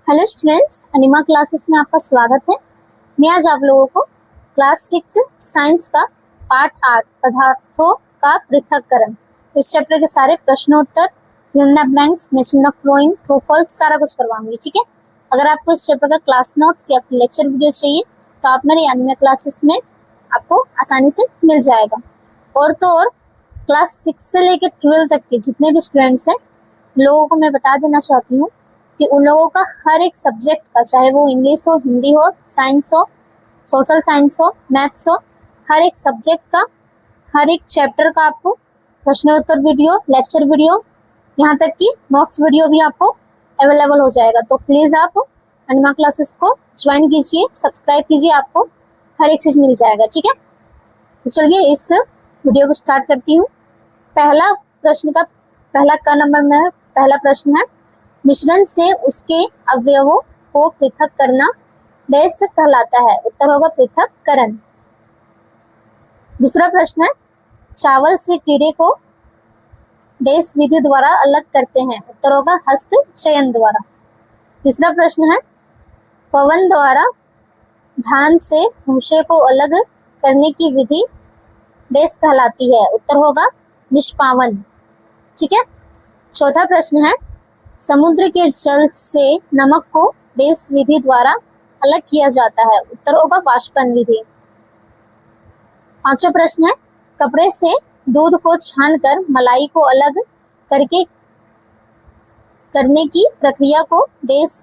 Hello students, अनिमा classes में आपका स्वागत है। मैं आज आप लोगों को क्लास 6 साइंस का पार्ट 8 पदार्थों का पृथक्करण इस चैप्टर के सारे प्रश्नोत्तर, fill in the blanks, matching the following, true false सारा कुछ करवाऊंगी। ठीक है, अगर आपको इस चैप्टर का क्लास नोट्स या फिर लेक्चर वीडियो चाहिए तो आप मेरे अनिमा क्लासेस में आपको आसानी से मिल जाएगा। और तो और क्लास 6 से लेकर 12 तक के जितने भी स्टूडेंट्स हैं लोगों को मैं बता देना चाहती हूँ कि उन लोगों का हर एक सब्जेक्ट का, चाहे वो इंग्लिश हो, हिंदी हो, साइंस हो, सोशल साइंस हो, मैथ्स हो, हर एक सब्जेक्ट का, हर एक चैप्टर का आपको प्रश्नोत्तर वीडियो, लेक्चर वीडियो, यहाँ तक कि नोट्स वीडियो भी आपको अवेलेबल हो जाएगा। तो प्लीज आप अनिमा क्लासेस को ज्वाइन कीजिए, सब्सक्राइब कीजिए, आपको हर एक चीज मिल जाएगा। ठीक है, तो चलिए इस वीडियो को स्टार्ट करती हूँ। पहला प्रश्न का पहला क नंबर में पहला प्रश्न है, मिश्रण से उसके अवयवों को पृथक करना डैश कहलाता है। उत्तर होगा पृथक्करण। दूसरा प्रश्न है, चावल से कीड़े को डैश विधि द्वारा अलग करते हैं। उत्तर होगा हस्त चयन द्वारा। तीसरा प्रश्न है, पवन द्वारा धान से भूसे को अलग करने की विधि डैश कहलाती है। उत्तर होगा निष्पावन। ठीक है। चौथा प्रश्न है, समुद्र के जल से नमक को डैश विधि द्वारा अलग किया जाता है। उत्तर होगा वाष्पन विधि। पांचवा प्रश्न है, कपड़े से दूध को छानकर मलाई को अलग करके करने की प्रक्रिया को डैश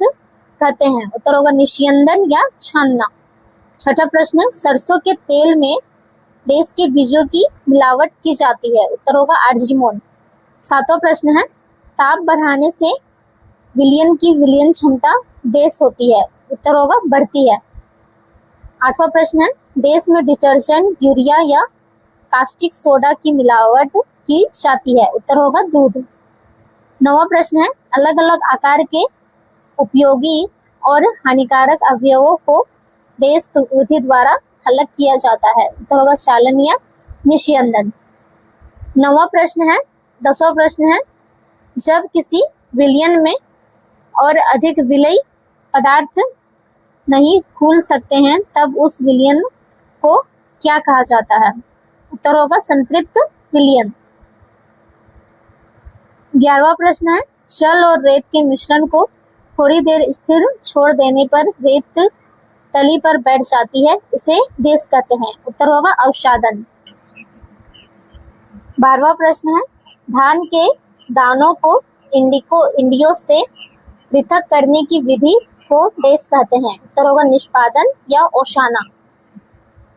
कहते हैं। उत्तर होगा निस्यंदन या छानना। छठा प्रश्न है, सरसों के तेल में डैश के बीजों की मिलावट की जाती है। उत्तर होगा आर्जिमोन। सातवां प्रश्न है, ताप बढ़ाने से विलयन की विलयन क्षमता डैश होती है। उत्तर होगा बढ़ती है। आठवां प्रश्न है, डैश में डिटर्जेंट, यूरिया या कास्टिक सोडा की मिलावट की जाती है। उत्तर होगा दूध। नौवां प्रश्न है, अलग अलग आकार के उपयोगी और हानिकारक अवयवों को डैश विधि द्वारा अलग किया जाता है। उत्तर होगा चालन या निस्यंदन। नौवां प्रश्न है, 10वां प्रश्न है, जब किसी विलयन में और अधिक विलेय पदार्थ नहीं घुल सकते हैं तब उस विलयन को क्या कहा जाता है। उत्तर होगा संतृप्त विलयन। 11वां प्रश्न है, जल और रेत के मिश्रण को थोड़ी देर स्थिर छोड़ देने पर रेत तली पर बैठ जाती है, इसे डैश कहते हैं। उत्तर होगा अवसादन। 12वां प्रश्न है, धान के दानों को इंडियो से पृथक करने की विधि को डैश कहते हैं। उत्तर होगा निष्पादन या ओशाना।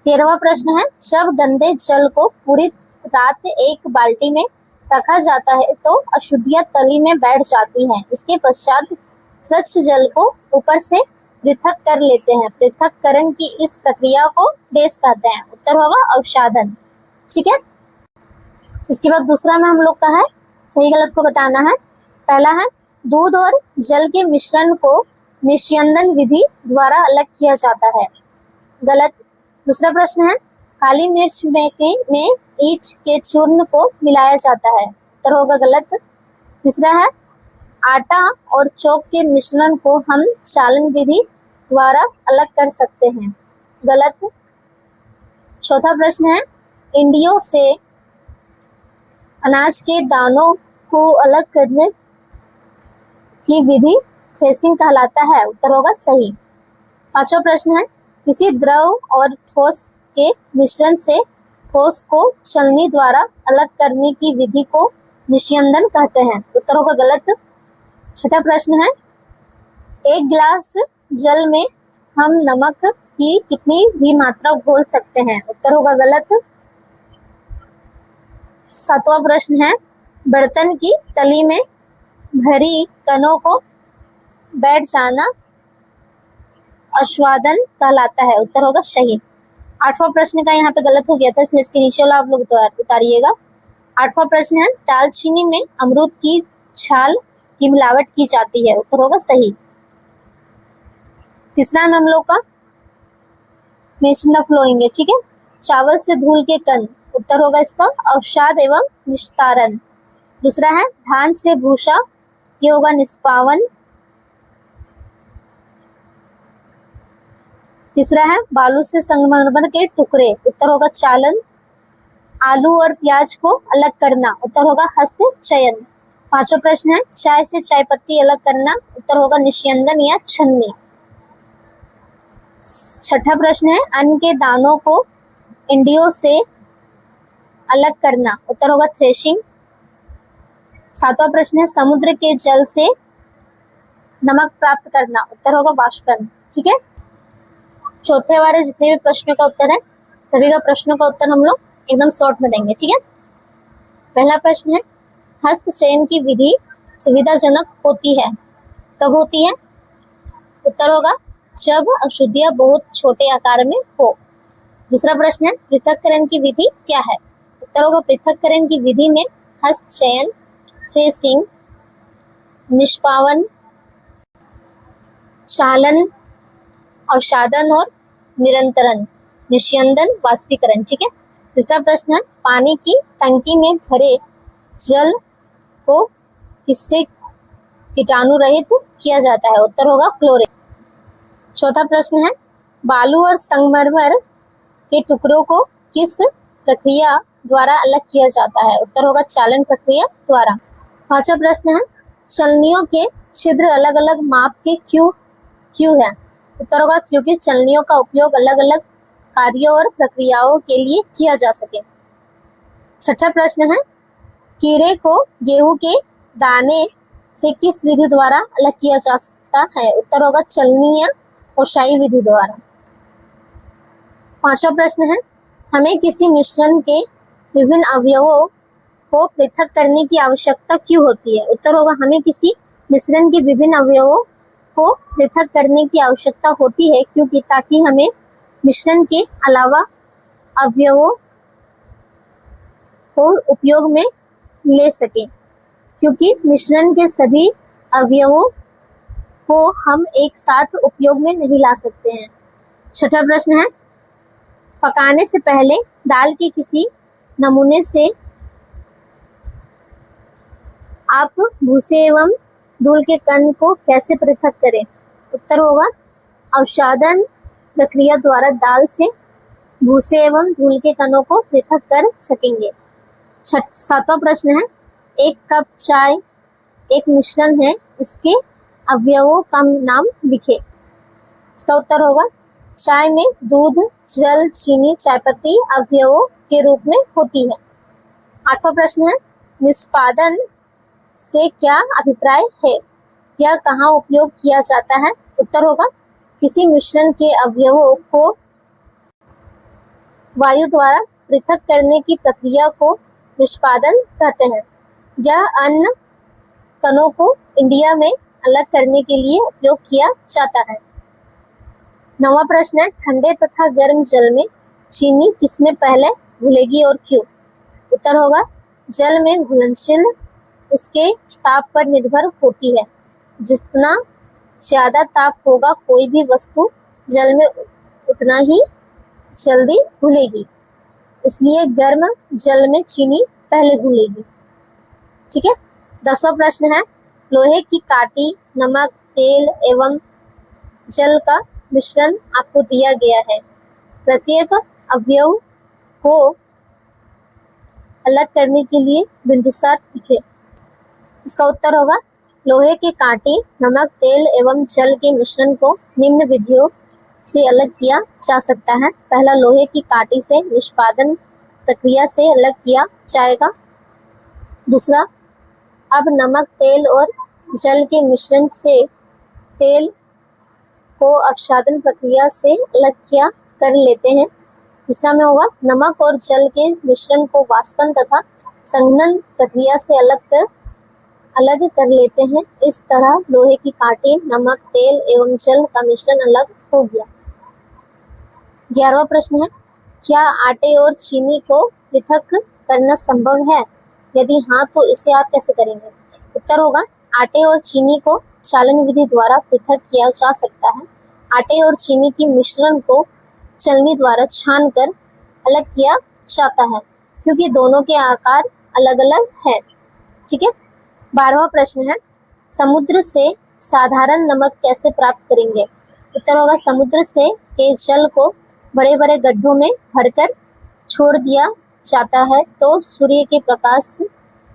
13वां प्रश्न है, जब गंदे जल को पूरी रात एक बाल्टी में रखा जाता है तो अशुद्धियां तली में बैठ जाती हैं, इसके पश्चात स्वच्छ जल को ऊपर से पृथक कर लेते हैं। पृथक्करण की इस प्रक्रिया को डैश कहते हैं। उत्तर होगा अवसादन। ठीक है। इसके बाद दूसरा में हम लोग का है, सही गलत को बताना है। पहला है, दूध और जल के मिश्रण को निस्यंदन विधि द्वारा अलग किया जाता है। गलत। दूसरा प्रश्न है, काली मिर्च में ईंट के चूर्ण को मिलाया जाता है। उत्तर होगा गलत। तीसरा है, आटा और चौक के मिश्रण को हम चालन विधि द्वारा अलग कर सकते हैं। गलत। चौथा प्रश्न है, इंडियो से अनाज के दानों को अलग करने की विधि थ्रेसिंग कहलाता है। उत्तर होगा सही। पांचवा प्रश्न है, किसी द्रव और ठोस के मिश्रण से ठोस को छलनी द्वारा अलग करने की विधि को निस्यंदन कहते हैं। उत्तर होगा गलत। छठा प्रश्न है, एक गिलास जल में हम नमक की कितनी भी मात्रा घोल सकते हैं। उत्तर होगा गलत। सातवां प्रश्न है, बर्तन की तली में भरी कणों को बैठ जाना आस्वादन कहलाता है। उत्तर होगा सही। आठवां प्रश्न का यहाँ पे गलत हो गया था, इसलिए इसके नीचे वाला आप लोग उतारिएगा। आठवां प्रश्न है, दालचीनी में अमरूद की छाल की मिलावट की जाती है। उत्तर होगा सही। तीसरा में हम लोग का मैचिंग द फ्लोइंग है। ठीक है। चावल से धूल के कण, उत्तर होगा इसका अवसाद एवं निस्तारण। दूसरा है, धान से भूसा, ये होगा निष्पावन। तीसरा है बालू से संगमरमर के टुकड़े, उत्तर होगा चालन। आलू और प्याज को अलग करना, उत्तर होगा हस्तचयन। पांचवा प्रश्न है चाय से चाय पत्ती अलग करना, उत्तर होगा निस्यंदन या छन्नी। छठा प्रश्न है अन्न के दानों को इंडियो से अलग करना, उत्तर होगा थ्रेशिंग। सातवां प्रश्न है समुद्र के जल से नमक प्राप्त करना, उत्तर होगा वाष्पन। ठीक है, चौथे वाले जितने भी प्रश्नों का उत्तर है सभी का प्रश्नों का उत्तर हम लोग एकदम शॉर्ट में देंगे। ठीक है, पहला प्रश्न है हस्तचयन की विधि सुविधाजनक होती है, कब होती है? उत्तर होगा जब अशुद्धियां बहुत छोटे आकार में हो। दूसरा प्रश्न है पृथक्करण की विधि क्या है? उत्तर होगा पृथक्करण की विधि में हस्तचयन, थ्रेसिंग, निष्पावन, चालन, अवसादन और निरंतरण, निस्यंदन, वाष्पीकरण। ठीक है, तीसरा प्रश्न है पानी की टंकी में भरे जल को किससे कीटाणु रहित किया जाता है? उत्तर होगा क्लोरीन। चौथा प्रश्न है बालू और संगमरमर के टुकड़ों को किस प्रक्रिया द्वारा अलग किया जाता है? उत्तर होगा चालन प्रक्रिया द्वारा। पांचवा प्रश्न है चलनियों के छिद्र अलग अलग माप के क्यों है? उत्तर होगा क्योंकि चलनियों का उपयोग अलग अलग कार्यों और प्रक्रियाओं के लिए किया जा सके। छठा प्रश्न है कीड़े को गेहूं के दाने से किस विधि द्वारा अलग किया जा सकता है? उत्तर होगा चलनी या ओसाई विधि द्वारा। पांचवा प्रश्न है हमें किसी मिश्रण के विभिन्न अवयवों को पृथक करने की आवश्यकता क्यों होती है? उत्तर होगा हमें किसी मिश्रण के विभिन्न अवयवों को पृथक करने की आवश्यकता होती है क्योंकि ताकि हमें मिश्रण के अलावा अवयवों को उपयोग में ले सके, क्योंकि मिश्रण के सभी अवयवों को हम एक साथ उपयोग में नहीं ला सकते हैं। छठा प्रश्न है पकाने से पहले दाल के किसी नमूने से आप भूसे एवं धूल के कण को कैसे पृथक करें? उत्तर होगा अवसादन प्रक्रिया द्वारा दाल से भूसे एवं धूल के कणों को पृथक कर सकेंगे। सातवां प्रश्न है एक कप चाय एक मिश्रण है, इसके अवयवों का नाम लिखे। इसका उत्तर होगा चाय में दूध, जल, चीनी, चायपत्ती अवयवों के रूप में होती है। आठवां प्रश्न है निष्पादन से क्या अभिप्राय है? यह कहाँ उपयोग किया जाता है? उत्तर होगा किसी मिश्रण के अवयवों को वायु द्वारा पृथक करने की प्रक्रिया को निष्पादन कहते हैं। यह अन्य कणों को इंडिया में अलग करने के लिए उपयोग किया जाता है। नवा प्रश्न है ठंडे तथा गर्म जल में चीनी किसमें पहले घुलेगी और क्यों? उत्तर होगा जल में घुलनशील उसके ताप पर निर्भर होती है। जितना ज्यादा ताप होगा कोई भी वस्तु जल में उतना ही जल्दी घुलेगी, इसलिए गर्म जल में चीनी पहले घुलेगी। ठीक है, 10वां प्रश्न है लोहे की काटी, नमक, तेल एवं जल का मिश्रण आपको दिया गया है, प्रत्येक अवयव को अलग करने के लिए बिंदुसार लिखें। इसका उत्तर होगा लोहे के कांटे, नमक, तेल एवं जल के मिश्रण को निम्न विधियों से अलग किया जा सकता है। पहला, लोहे की कांटी से निष्पादन प्रक्रिया से अलग किया जाएगा। दूसरा, अब नमक, तेल और जल के मिश्रण से तेल को अवसादन प्रक्रिया से अलग किया कर लेते हैं। तीसरा में होगा नमक और जल के मिश्रण को वाष्पन तथा संघनन प्रक्रिया से अलग कर लेते हैं। इस तरह लोहे की कांटे, नमक, तेल एवं जल का मिश्रण अलग हो गया। 11वां प्रश्न है, क्या आटे और चीनी को पृथक करना संभव है? यदि हाँ, तो इसे आप कैसे करेंगे? उत्तर होगा आटे और चीनी को चालन विधि द्वारा पृथक किया जा सकता है। आटे और चीनी की मिश्रण को चलनी द्वारा छानकर अलग किया जाता है, क्योंकि दोनों के आकार अलग अलग है। ठीक है। 12वां प्रश्न है, समुद्र से साधारण नमक कैसे प्राप्त करेंगे? उत्तर होगा समुद्र से के जल को बड़े बड़े गड्ढों में भरकर छोड़ दिया जाता है तो सूर्य के प्रकाश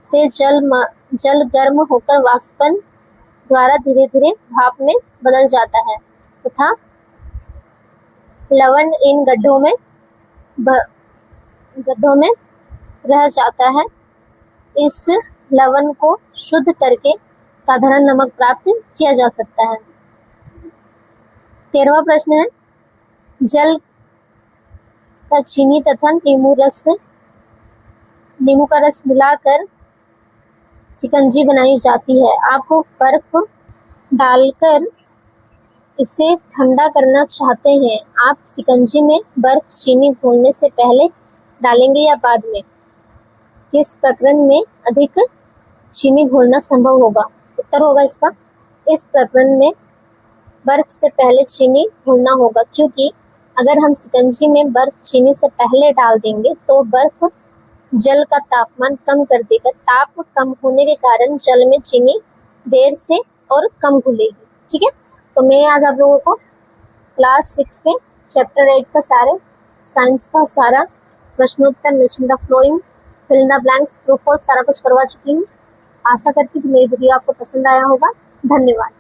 से जल गर्म होकर वाष्पन द्वारा धीरे धीरे भाप में बदल जाता है तथा लवण इन गड्ढों में रह जाता है। इस लवण को शुद्ध करके साधारण नमक प्राप्त किया जा सकता है। 13वां प्रश्न है, जल का चीनी तथा नींबू का रस मिलाकर शिकंजी बनाई जाती है। आप बर्फ डालकर इसे ठंडा करना चाहते हैं। आप शिकंजी में बर्फ चीनी घोलने से पहले डालेंगे या बाद में? किस प्रकरण में अधिक चीनी घोलना संभव होगा? उत्तर होगा इसका इस प्रकरण में बर्फ से पहले चीनी घोलना होगा, क्योंकि अगर हम शिकंजी में बर्फ चीनी से पहले डाल देंगे तो बर्फ जल का तापमान कम कर देगा। ताप कम होने के कारण जल में चीनी देर से और कम घुलेगी। ठीक है, तो मैं आज आप लोगों को क्लास 6 के चैप्टर 8 का साइंस का सारा प्रश्नोत्तर, matching the following, fill in the blanks, true false सारा कुछ करवा चुकी हूँ। आशा करती हूँ कि मेरी वीडियो आपको पसंद आया होगा। धन्यवाद।